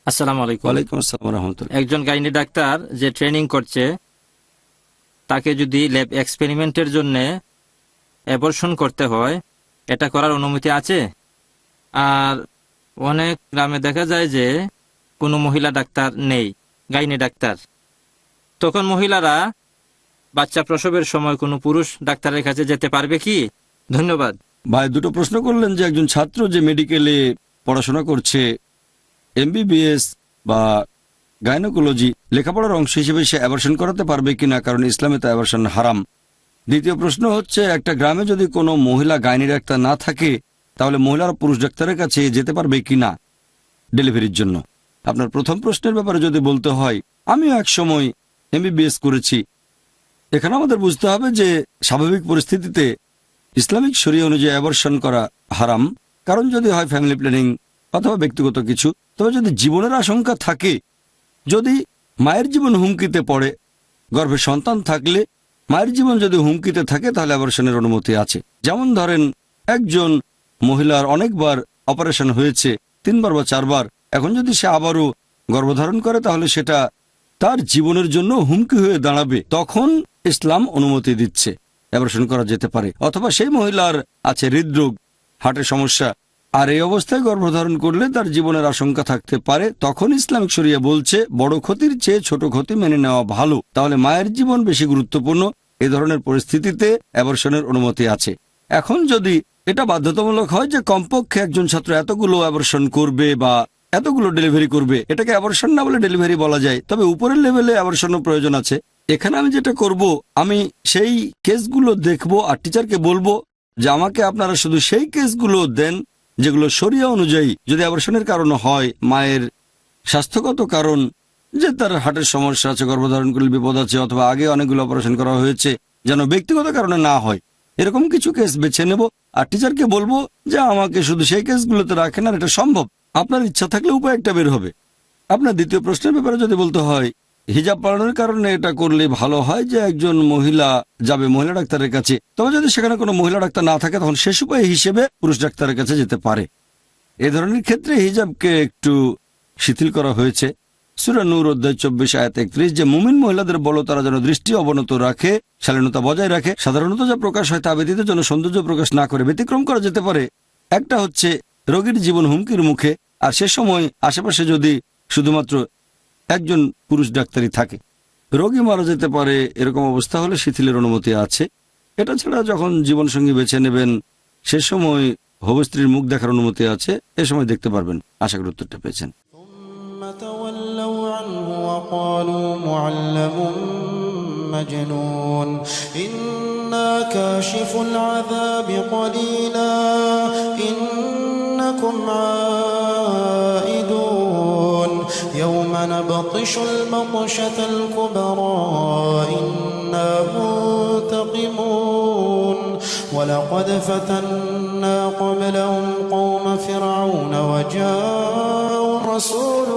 আসসালামু আলাইকুম। ওয়ালাইকুম আসসালাম রহমতুল্লাহ। একজন গাইনি ডাক্তার যে ট্রেনিং করছে, তাকে যদি ল্যাব এক্সপেরিমেন্টের জন্য অ্যাবর্শন করতে হয়, এটা করার অনুমতি আছে? আর অনেক গ্রামে দেখা যায় যে কোনো মহিলা ডাক্তার নেই, গাইনি ডাক্তার। তখন মহিলারা বাচ্চা প্রসবের সময় কোনো পুরুষ ডাক্তারের কাছে যেতে পারবে কি? ধন্যবাদ। ভাই, দুটো প্রশ্ন করলেন যে একজন ছাত্র যে মেডিকেলে পড়াশোনা করছে, এমবিবিএস বা গাইনোকোলজি লেখাপড়ার অংশ হিসেবে সে অ্যাবর্শন করাতে পারবে কিনা, কারণ ইসলামে তো অ্যাবর্শন হারাম। দ্বিতীয় প্রশ্ন হচ্ছে, একটা গ্রামে যদি কোনো মহিলা গাইনি ডাক্তার না থাকে, তাহলে মহিলারা পুরুষ ডাক্তারের কাছে যেতে পারবে কিনা ডেলিভারির জন্য। আপনার প্রথম প্রশ্নের ব্যাপারে যদি বলতে হয়, আমিও এক সময় এমবিবিএস করেছি। এখানে আমাদের বুঝতে হবে যে স্বাভাবিক পরিস্থিতিতে ইসলামিক শরিয়া অনুযায়ী অ্যাবর্শন করা হারাম, কারণ যদি হয় ফ্যামিলি প্ল্যানিং অথবা ব্যক্তিগত কিছু। তবে যদি জীবনের আশঙ্কা থাকে, যদি মায়ের জীবন হুমকিতে পড়ে, গর্ভে সন্তান থাকলে মায়ের জীবন যদি হুমকিতে থাকে, তাহলে অ্যাবর্শনের অনুমতি আছে। যেমন ধরেন, একজন মহিলার অনেকবার অপারেশন হয়েছে, 3 বার বা 4 বার, এখন যদি সে আবারও গর্ভধারণ করে, তাহলে সেটা তার জীবনের জন্য হুমকি হয়ে দাঁড়াবে। তখন ইসলাম অনুমতি দিচ্ছে, অ্যাবর্শন করা যেতে পারে। অথবা সেই মহিলার আছে হৃদরোগ, হার্টের সমস্যা, আর এই অবস্থায় গর্ভধারণ করলে তার জীবনের আশঙ্কা থাকতে পারে। তখন ইসলামিক শরিয়া বলছে বড় ক্ষতির চেয়ে ছোট ক্ষতি মেনে নেওয়া ভালো। তাহলে মায়ের জীবন বেশি গুরুত্বপূর্ণ। এই ধরনের পরিস্থিতিতে অ্যাবর্শনের অনুমতি আছে। এখন যদি এটা বাধ্যতামূলক হয় যে কমপক্ষে একজন ছাত্র এতগুলো অ্যাবর্শন করবে বা এতগুলো ডেলিভারি করবে, এটাকে অ্যাবর্শন না বলে ডেলিভারি বলা যায়। তবে উপরের লেভেলে অ্যাবর্শনের প্রয়োজন আছে। এখানে আমি যেটা করব, আমি সেই কেসগুলো দেখব আর টিচারকে বলবো যে আমাকে আপনারা শুধু সেই কেসগুলো দেন যেগুলো শরিয়া অনুযায়ী, যদি অ্যাবর্শনের কারণ হয় মায়ের স্বাস্থ্যগত কারণ, যে তার হার্টের সমস্যা আছে, গর্ভধারণ করলে বিপদ আছে, অথবা আগে অনেকগুলো অপারেশন করা হয়েছে, যেন ব্যক্তিগত কারণে না হয়, এরকম কিছু কেস বেছে নেব। আর টিচারকে বলবো যে আমাকে শুধু সেই কেসগুলোতে রাখেন, আর এটা সম্ভব। আপনার ইচ্ছা থাকলে উপায় একটা বের হবে। আপনার দ্বিতীয় প্রশ্নের ব্যাপারে যদি বলতে হয়, হিজাব পালনের কারণে এটা করলে ভালো হয় যে একজন মহিলা যাবে মহিলা ডাক্তারের কাছে। তবে যদি সেখানে কোনো মহিলা ডাক্তার না থাকে, তখন শেষ উপায় হিসেবে পুরুষ ডাক্তারের কাছে যেতে পারে। এ ধরনের ক্ষেত্রে হিজাবকে একটু শিথিল করা হয়েছে। সূরা নূর অধ্যায় 24 আয়াত 31, যে মুমিন মহিলাদের বলো তারা যেন দৃষ্টি অবনত রাখে, শালীনতা বজায় রাখে, সাধারণত যা প্রকাশ হয় তা ব্যতীত যেন সৌন্দর্য প্রকাশ না করে। ব্যতিক্রম করা যেতে পারে। একটা হচ্ছে রোগীর জীবন হুমকির মুখে, আর সে সময় আশেপাশে যদি শুধুমাত্র একজন পুরুষ ডাক্তারই থাকে, রোগী মারা যেতে পারে। এরকম অবস্থা হলে শিথিলের অনুমতি আছে। এটা ছাড়া যখন জীবনসঙ্গী বেছে নেবেন, সে সময় হবু স্ত্রীর মুখ দেখার অনুমতি আছে। এ সময় দেখতে পারবেন। আশা করি উত্তরটা পেয়েছেন। ثم تولوا عنه وقالوا معلم مجنون إنا كاشف العذاب قليلا إنكم عائدون يوم نبطش البطشة الكبرى إنا منتقمون ولقد فتنا قبلهم قوم فرعون وجاءوا رسول